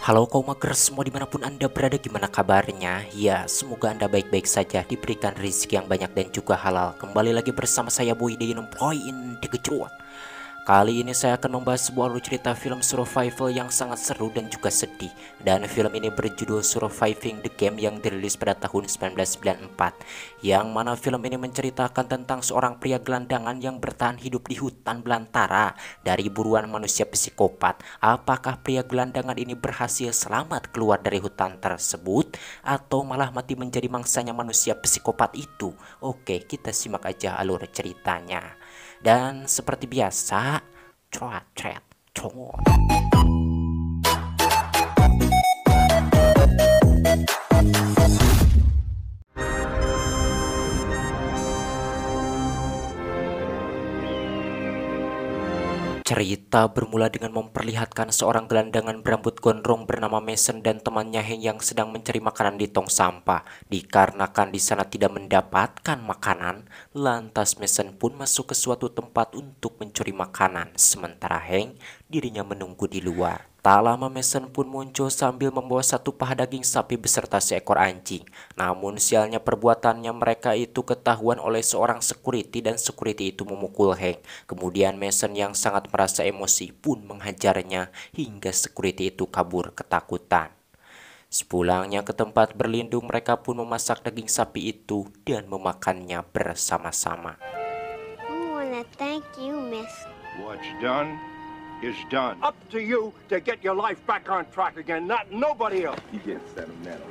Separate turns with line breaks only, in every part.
Halo kaum mager semua dimanapun anda berada, gimana kabarnya? Ya semoga anda baik-baik saja, diberikan rezeki yang banyak dan juga halal. Kembali lagi bersama saya Boy di Point di Kecuan. Kali ini saya akan membahas sebuah alur cerita film survival yang sangat seru dan juga sedih. Dan film ini berjudul Surviving the Game yang dirilis pada tahun 1994. Yang mana film ini menceritakan tentang seorang pria gelandangan yang bertahan hidup di hutan belantara dari buruan manusia psikopat. Apakah pria gelandangan ini berhasil selamat keluar dari hutan tersebut atau malah mati menjadi mangsanya manusia psikopat itu? Oke, kita simak aja alur ceritanya. Dan seperti biasa, cuat. Cerita bermula dengan memperlihatkan seorang gelandangan berambut gondrong bernama Mason dan temannya Hank yang sedang mencari makanan di tong sampah. Dikarenakan di sana tidak mendapatkan makanan, lantas Mason pun masuk ke suatu tempat untuk mencuri makanan. Sementara Hank dirinya menunggu di luar. Tak lama Mason pun muncul sambil membawa satu paha daging sapi beserta seekor anjing. Namun sialnya perbuatannya mereka itu ketahuan oleh seorang security dan security itu memukul Hank. Kemudian Mason yang sangat merasa emosi pun menghajarnya hingga security itu kabur ketakutan. Sepulangnya ke tempat berlindung, mereka pun memasak daging sapi itu dan memakannya bersama-sama.
I wanna thank you, Miss.
What's done is done. Up to you to get your life back on track again, not nobody else. You get sentimental.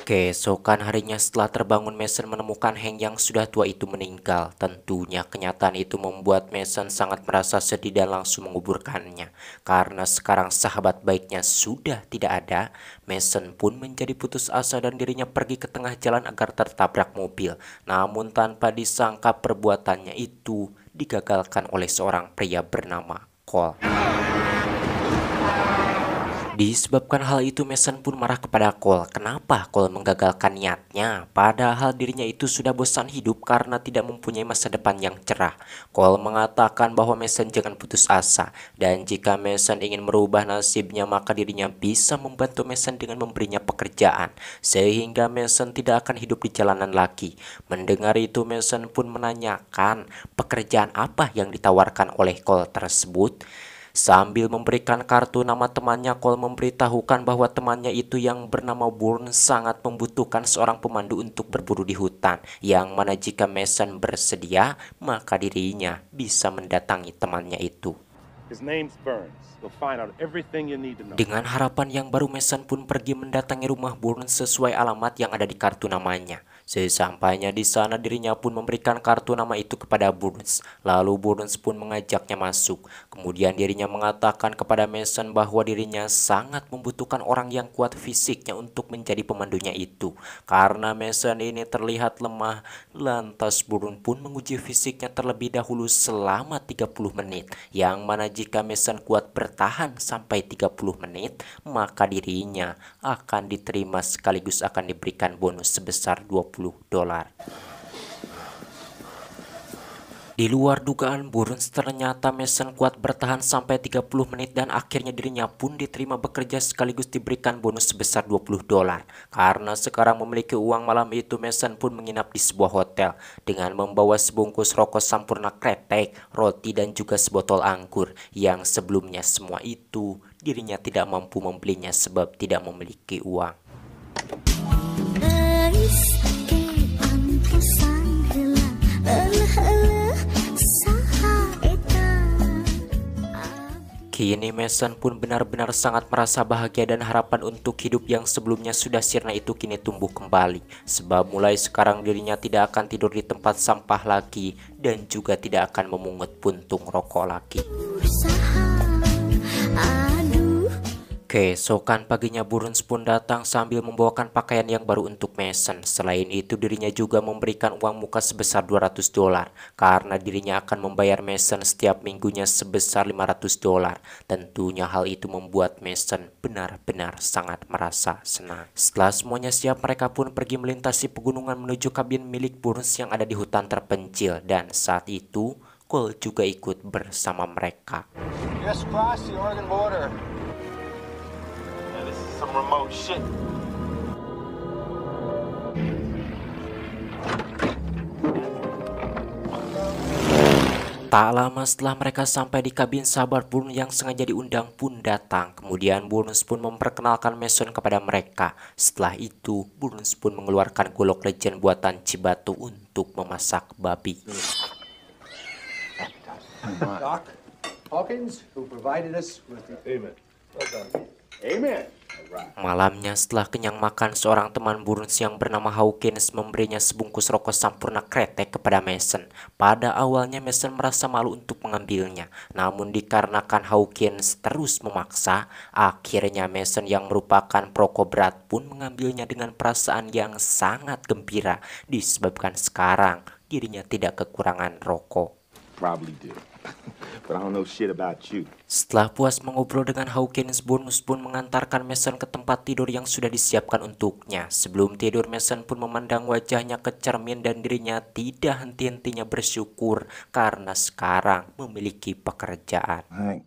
Keesokan harinya setelah terbangun, Mason menemukan Hank yang sudah tua itu meninggal. Tentunya kenyataan itu membuat Mason sangat merasa sedih dan langsung menguburkannya. Karena sekarang sahabat baiknya sudah tidak ada, Mason pun menjadi putus asa dan dirinya pergi ke tengah jalan agar tertabrak mobil. Namun tanpa disangka perbuatannya itu digagalkan oleh seorang pria bernama Cole. Disebabkan hal itu, Mason pun marah kepada Cole. Kenapa Cole menggagalkan niatnya? Padahal dirinya itu sudah bosan hidup karena tidak mempunyai masa depan yang cerah. Cole mengatakan bahwa Mason jangan putus asa, dan jika Mason ingin merubah nasibnya maka dirinya bisa membantu Mason dengan memberinya pekerjaan, sehingga Mason tidak akan hidup di jalanan lagi. Mendengar itu, Mason pun menanyakan pekerjaan apa yang ditawarkan oleh Cole tersebut. Sambil memberikan kartu nama temannya, Cole memberitahukan bahwa temannya itu yang bernama Bourne sangat membutuhkan seorang pemandu untuk berburu di hutan, yang mana jika Mason bersedia, maka dirinya bisa mendatangi temannya itu.
His name's Burns. You'll find out everything you need to know.
Dengan harapan yang baru, Mason pun pergi mendatangi rumah Bourne sesuai alamat yang ada di kartu namanya. Sesampainya di sana, dirinya pun memberikan kartu nama itu kepada Burns. Lalu Burns pun mengajaknya masuk. Kemudian dirinya mengatakan kepada Mason bahwa dirinya sangat membutuhkan orang yang kuat fisiknya untuk menjadi pemandunya itu. Karena Mason ini terlihat lemah, lantas Burns pun menguji fisiknya terlebih dahulu selama 30 menit. Yang mana jika Mason kuat bertahan sampai 30 menit, maka dirinya akan diterima sekaligus akan diberikan bonus sebesar $20. Di luar dugaan Burns, ternyata Mason kuat bertahan sampai 30 menit dan akhirnya dirinya pun diterima bekerja sekaligus diberikan bonus sebesar $20. Karena sekarang memiliki uang, malam itu Mason pun menginap di sebuah hotel dengan membawa sebungkus rokok sampurna kretek, roti dan juga sebotol anggur yang sebelumnya semua itu dirinya tidak mampu membelinya sebab tidak memiliki uang. Kini Mason pun benar-benar sangat merasa bahagia dan harapan untuk hidup yang sebelumnya sudah sirna itu kini tumbuh kembali. Sebab mulai sekarang dirinya tidak akan tidur di tempat sampah lagi dan juga tidak akan memungut puntung rokok lagi. Keesokan paginya Burns pun datang sambil membawakan pakaian yang baru untuk Mason. Selain itu dirinya juga memberikan uang muka sebesar $200 karena dirinya akan membayar Mason setiap minggunya sebesar $500. Tentunya hal itu membuat Mason benar-benar sangat merasa senang. Setelah semuanya siap, mereka pun pergi melintasi pegunungan menuju kabin milik Burns yang ada di hutan terpencil, dan saat itu Cole juga ikut bersama mereka.
Just cross the Oregon border.
This is some remote shit.
Tak lama setelah mereka sampai di kabin, sahabat Burns yang sengaja diundang pun datang. Kemudian Burns pun memperkenalkan Mason kepada mereka. Setelah itu, Burns pun mengeluarkan golok legend buatan Cibatu untuk memasak babi.
Doc Hawkins, who provided us with the...
Amen. Well done. Amen.
Malamnya setelah kenyang makan, seorang teman Burns yang bernama Hawkins memberinya sebungkus rokok Sampurna kretek kepada Mason. Pada awalnya Mason merasa malu untuk mengambilnya, namun dikarenakan Hawkins terus memaksa, akhirnya Mason yang merupakan perokok berat pun mengambilnya dengan perasaan yang sangat gembira, disebabkan sekarang dirinya tidak kekurangan rokok.
Probably do. But I don't know shit about you.
Setelah puas mengobrol dengan Hawkins, Burns pun mengantarkan Mason ke tempat tidur yang sudah disiapkan untuknya. Sebelum tidur, Mason pun memandang wajahnya ke cermin dan dirinya tidak henti-hentinya bersyukur karena sekarang memiliki pekerjaan.
Hank.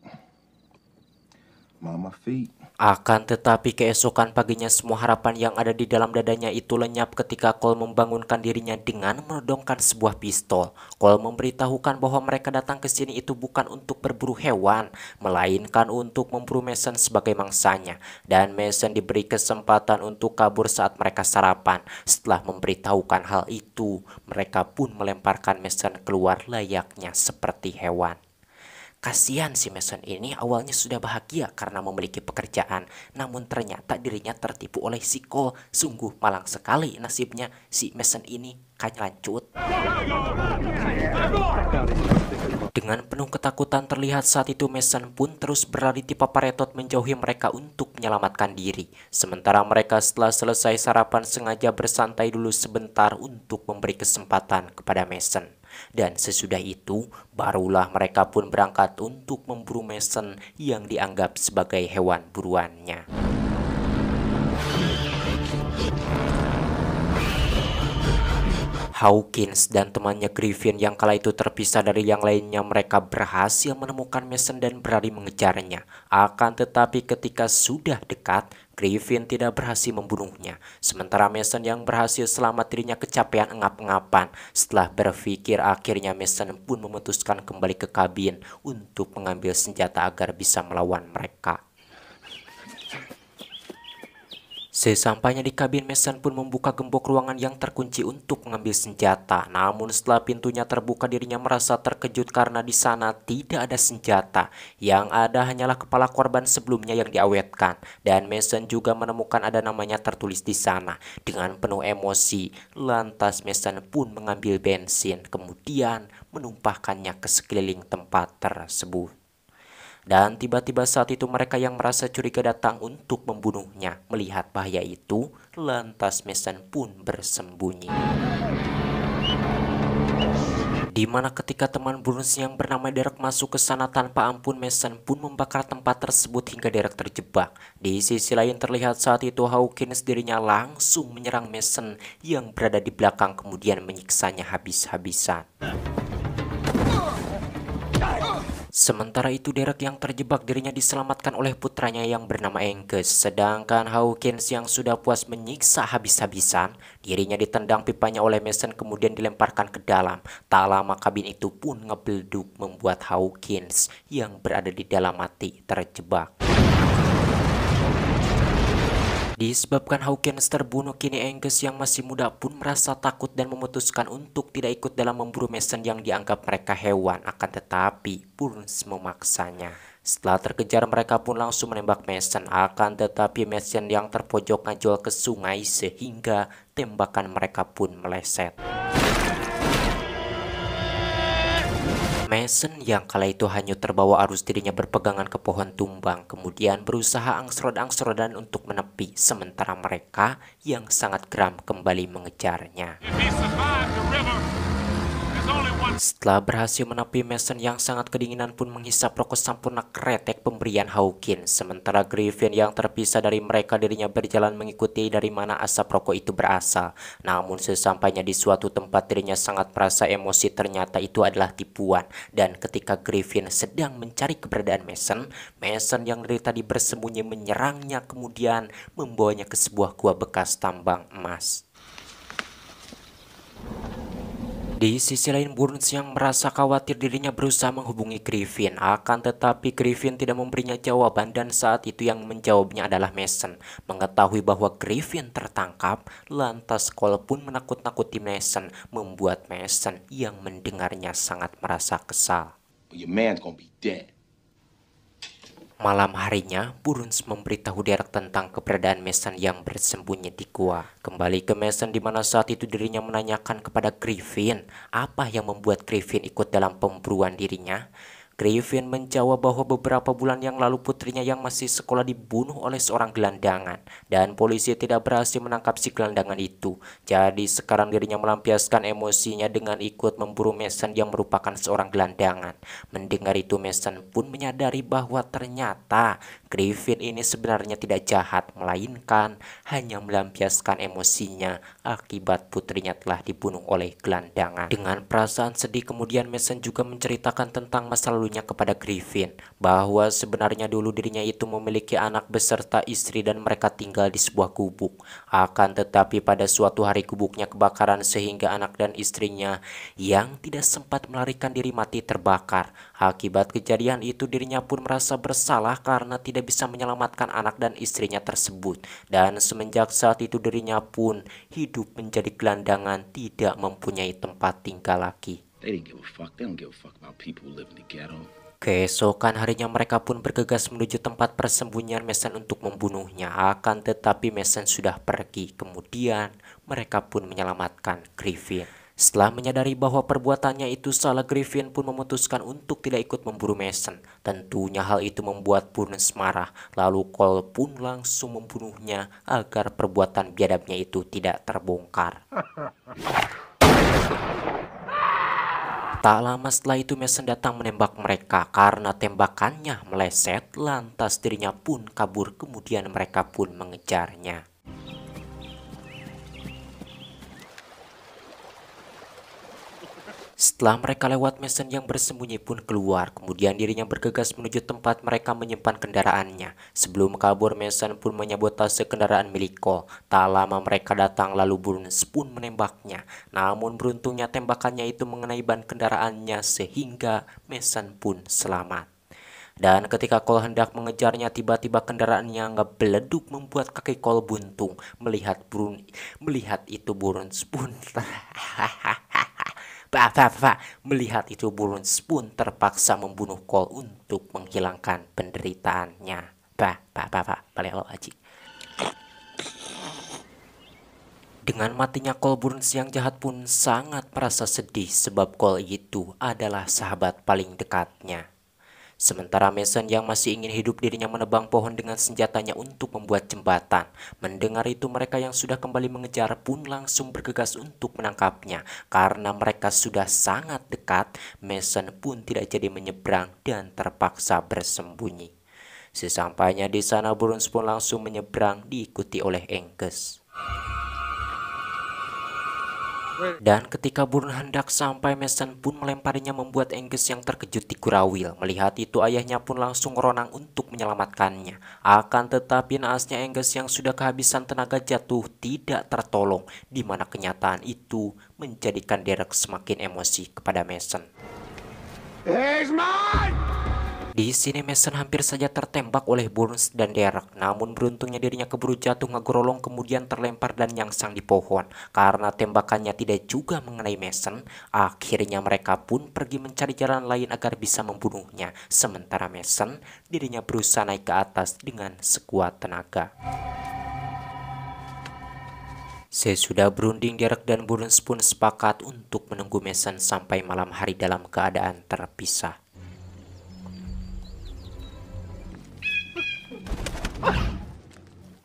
Mama feet.
Akan tetapi keesokan paginya semua harapan yang ada di dalam dadanya itu lenyap ketika Cole membangunkan dirinya dengan menodongkan sebuah pistol. Cole memberitahukan bahwa mereka datang ke sini itu bukan untuk berburu hewan, melainkan untuk memburu Mason sebagai mangsanya. Dan Mason diberi kesempatan untuk kabur saat mereka sarapan. Setelah memberitahukan hal itu, mereka pun melemparkan Mason keluar layaknya seperti hewan. Kasihan si Mason ini awalnya sudah bahagia karena memiliki pekerjaan, namun ternyata dirinya tertipu oleh si Cole. Sungguh malang sekali nasibnya si Mason ini, kanlancut. Dengan penuh ketakutan terlihat saat itu Mason pun terus berlari di paparetot menjauhi mereka untuk menyelamatkan diri. Sementara mereka setelah selesai sarapan sengaja bersantai dulu sebentar untuk memberi kesempatan kepada Mason. Dan sesudah itu, barulah mereka pun berangkat untuk memburu Mason yang dianggap sebagai hewan buruannya. Hawkins dan temannya Griffin yang kala itu terpisah dari yang lainnya, mereka berhasil menemukan Mason dan berlari mengejarnya. Akan tetapi ketika sudah dekat, Griffin tidak berhasil membunuhnya. Sementara Mason yang berhasil selamat, dirinya kecapean engap-engapan. Setelah berpikir, akhirnya Mason pun memutuskan kembali ke kabin untuk mengambil senjata agar bisa melawan mereka. Sesampainya di kabin, Mason pun membuka gembok ruangan yang terkunci untuk mengambil senjata. Namun setelah pintunya terbuka, dirinya merasa terkejut karena di sana tidak ada senjata. Yang ada hanyalah kepala korban sebelumnya yang diawetkan. Dan Mason juga menemukan ada namanya tertulis di sana. Dengan penuh emosi, lantas Mason pun mengambil bensin, kemudian menumpahkannya ke sekeliling tempat tersebut. Dan tiba-tiba saat itu mereka yang merasa curiga datang untuk membunuhnya. Melihat bahaya itu, lantas Mason pun bersembunyi. Di mana ketika teman Burns yang bernama Derek masuk ke sana tanpa ampun, Mason pun membakar tempat tersebut hingga Derek terjebak. Di sisi lain terlihat saat itu Hawkins dirinya langsung menyerang Mason yang berada di belakang, kemudian menyiksanya habis-habisan. Sementara itu Derek yang terjebak dirinya diselamatkan oleh putranya yang bernama Angus. Sedangkan Hawkins yang sudah puas menyiksa habis-habisan, dirinya ditendang pipanya oleh Mason kemudian dilemparkan ke dalam. Tak lama kabin itu pun ngebelduk membuat Hawkins yang berada di dalam mati terjebak. Disebabkan Hawkins terbunuh, kini Angus yang masih muda pun merasa takut dan memutuskan untuk tidak ikut dalam memburu Mason yang dianggap mereka hewan. Akan tetapi Burns memaksanya. Setelah terkejar, mereka pun langsung menembak Mason. Akan tetapi Mason yang terpojok ngajol ke sungai sehingga tembakan mereka pun meleset. Mason yang kala itu hanyut terbawa arus, dirinya berpegangan ke pohon tumbang, kemudian berusaha angsrod-angsrodan untuk menepi, sementara mereka yang sangat geram kembali mengejarnya.
If he survived the river, there's only one
Setelah berhasil menepi, Mason yang sangat kedinginan pun menghisap rokok sampurna kretek pemberian Hawkins. Sementara Griffin yang terpisah dari mereka, dirinya berjalan mengikuti dari mana asap rokok itu berasal. Namun sesampainya di suatu tempat, dirinya sangat merasa emosi, ternyata itu adalah tipuan. Dan ketika Griffin sedang mencari keberadaan Mason, Mason yang dari tadi bersembunyi menyerangnya, kemudian membawanya ke sebuah gua bekas tambang emas. Di sisi lain, Burns yang merasa khawatir, dirinya berusaha menghubungi Griffin. Akan tetapi Griffin tidak memberinya jawaban, dan saat itu yang menjawabnya adalah Mason. Mengetahui bahwa Griffin tertangkap, lantas Cole pun menakut-nakuti Mason, membuat Mason yang mendengarnya sangat merasa kesal.
Your man's gonna be dead.
Malam harinya, Burns memberitahu Derek tentang keberadaan Mason yang bersembunyi di gua. Kembali ke Mason, di mana saat itu dirinya menanyakan kepada Griffin apa yang membuat Griffin ikut dalam pemburuan dirinya. Griffin menjawab bahwa beberapa bulan yang lalu putrinya yang masih sekolah dibunuh oleh seorang gelandangan, dan polisi tidak berhasil menangkap si gelandangan itu. Jadi sekarang dirinya melampiaskan emosinya dengan ikut memburu Mason yang merupakan seorang gelandangan. Mendengar itu, Mason pun menyadari bahwa ternyata Griffin ini sebenarnya tidak jahat, melainkan hanya melampiaskan emosinya akibat putrinya telah dibunuh oleh gelandangan. Dengan perasaan sedih, kemudian Mason juga menceritakan tentang masa lalunya kepada Griffin, bahwa sebenarnya dulu dirinya itu memiliki anak beserta istri dan mereka tinggal di sebuah gubuk. Akan tetapi pada suatu hari gubuknya kebakaran sehingga anak dan istrinya yang tidak sempat melarikan diri mati terbakar. Akibat kejadian itu dirinya pun merasa bersalah karena tidak bisa menyelamatkan anak dan istrinya tersebut, dan semenjak saat itu dirinya pun hidup menjadi gelandangan, tidak mempunyai tempat tinggal lagi.
They didn't give a fuck. They don't give a fuck about people who live in the ghetto.
Keesokan harinya mereka pun bergegas menuju tempat persembunyian Mason untuk membunuhnya. Akan tetapi Mason sudah pergi. Kemudian mereka pun menyelamatkan Griffin. Setelah menyadari bahwa perbuatannya itu salah, Griffin pun memutuskan untuk tidak ikut memburu Mason. Tentunya hal itu membuat Burns marah. Lalu Cole pun langsung membunuhnya agar perbuatan biadabnya itu tidak terbongkar. Tak lama setelah itu Mason datang menembak mereka. Karena tembakannya meleset, lantas dirinya pun kabur, kemudian mereka pun mengejarnya. Setelah mereka lewat, Mason yang bersembunyi pun keluar. Kemudian dirinya bergegas menuju tempat mereka menyimpan kendaraannya. Sebelum kabur, Mason pun menyabotase kendaraan milik Cole. Tak lama mereka datang, lalu Burns pun menembaknya. Namun beruntungnya tembakannya itu mengenai ban kendaraannya sehingga Mason pun selamat. Dan ketika Cole hendak mengejarnya, tiba-tiba kendaraannya ngebeleduk membuat kaki Cole buntung. Melihat itu Burns pun Melihat itu Burns pun terpaksa membunuh Cole untuk menghilangkan penderitaannya. Dengan matinya Cole, Burns yang jahat pun sangat merasa sedih sebab Cole itu adalah sahabat paling dekatnya. Sementara Mason yang masih ingin hidup, dirinya menebang pohon dengan senjatanya untuk membuat jembatan. Mendengar itu mereka yang sudah kembali mengejar pun langsung bergegas untuk menangkapnya. Karena mereka sudah sangat dekat, Mason pun tidak jadi menyeberang dan terpaksa bersembunyi. Sesampainya di sana, Burns pun langsung menyeberang diikuti oleh Angus. Dan ketika Burns hendak sampai, Mason pun melemparinya membuat Angus yang terkejut dikurawil. Melihat itu ayahnya pun langsung meronang untuk menyelamatkannya. Akan tetapi naasnya Angus yang sudah kehabisan tenaga jatuh tidak tertolong, di mana kenyataan itu menjadikan Derek semakin emosi kepada Mason. Di sini Mason hampir saja tertembak oleh Burns dan Derek. Namun beruntungnya dirinya keburu jatuh ngegrolong, kemudian terlempar dan nyangsang di pohon. Karena tembakannya tidak juga mengenai Mason, akhirnya mereka pun pergi mencari jalan lain agar bisa membunuhnya. Sementara Mason, dirinya berusaha naik ke atas dengan sekuat tenaga. Sesudah berunding, Derek dan Burns pun sepakat untuk menunggu Mason sampai malam hari dalam keadaan terpisah.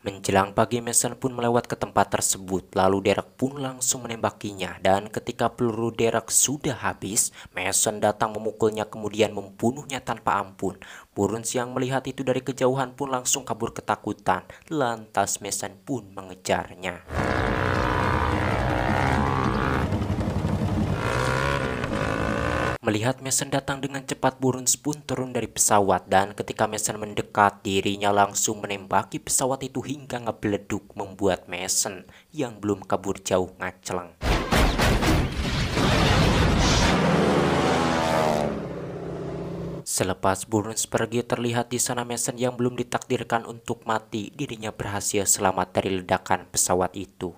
Menjelang pagi, Mason pun melewat ke tempat tersebut, lalu Derek pun langsung menembakinya. Dan ketika peluru Derek sudah habis, Mason datang memukulnya kemudian membunuhnya tanpa ampun. Burns yang melihat itu dari kejauhan pun langsung kabur ketakutan. Lantas Mason pun mengejarnya. Melihat Mason datang dengan cepat, Burns pun turun dari pesawat, dan ketika Mason mendekat, dirinya langsung menembaki pesawat itu hingga ngebeleduk, membuat Mason yang belum kabur jauh ngaceleng. Selepas Burns pergi, terlihat di sana Mason yang belum ditakdirkan untuk mati, dirinya berhasil selamat dari ledakan pesawat itu.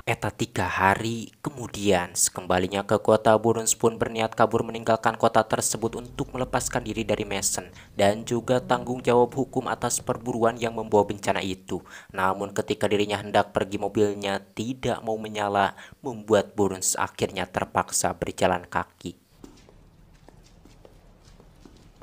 Eta 3 hari kemudian, sekembalinya ke kota, Burns pun berniat kabur meninggalkan kota tersebut untuk melepaskan diri dari Mason dan juga tanggung jawab hukum atas perburuan yang membawa bencana itu. Namun ketika dirinya hendak pergi, mobilnya tidak mau menyala, membuat Burns akhirnya terpaksa berjalan kaki.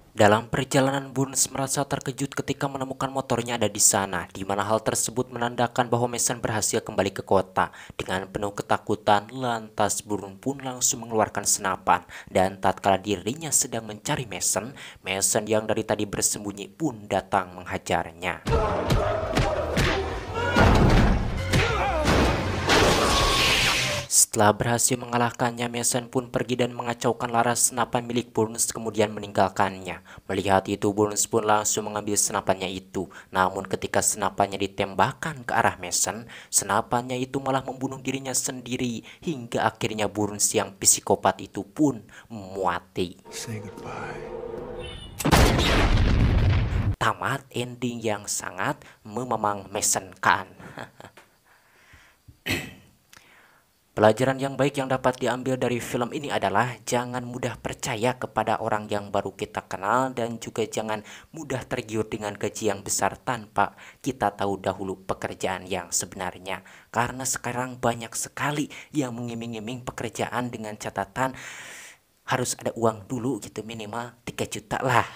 Dalam perjalanan, Burns merasa terkejut ketika menemukan motornya ada di sana, di mana hal tersebut menandakan bahwa Mason berhasil kembali ke kota. Dengan penuh ketakutan, lantas Burns pun langsung mengeluarkan senapan, dan tatkala dirinya sedang mencari Mason, Mason yang dari tadi bersembunyi pun datang menghajarnya. Setelah berhasil mengalahkannya, Mason pun pergi dan mengacaukan laras senapan milik Burns kemudian meninggalkannya. Melihat itu, Burns pun langsung mengambil senapannya itu. Namun ketika senapannya ditembakkan ke arah Mason, senapannya itu malah membunuh dirinya sendiri, hingga akhirnya Burns yang psikopat itu pun mati. Tamat ending yang sangat memamang-Mason-kan. Pelajaran yang baik yang dapat diambil dari film ini adalah jangan mudah percaya kepada orang yang baru kita kenal, dan juga jangan mudah tergiur dengan gaji yang besar tanpa kita tahu dahulu pekerjaan yang sebenarnya. Karena sekarang banyak sekali yang mengiming-iming pekerjaan dengan catatan harus ada uang dulu gitu, minimal 3 juta lah.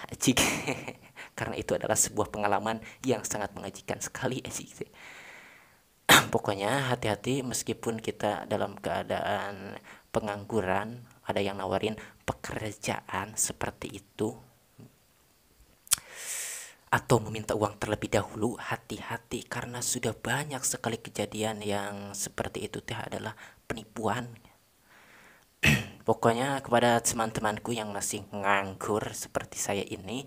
Karena itu adalah sebuah pengalaman yang sangat mengajikan sekali. Pokoknya hati-hati, meskipun kita dalam keadaan pengangguran, ada yang nawarin pekerjaan seperti itu atau meminta uang terlebih dahulu, hati-hati karena sudah banyak sekali kejadian yang seperti itu adalah penipuan. Pokoknya kepada teman-temanku yang masih nganggur seperti saya ini,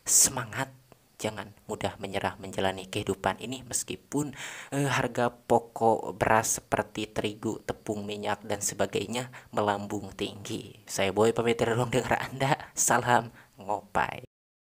semangat. Jangan mudah menyerah menjalani kehidupan ini meskipun harga pokok beras seperti terigu, tepung, minyak, dan sebagainya melambung tinggi. Saya Boy pamit dari ruang dengar Anda. Salam ngopai.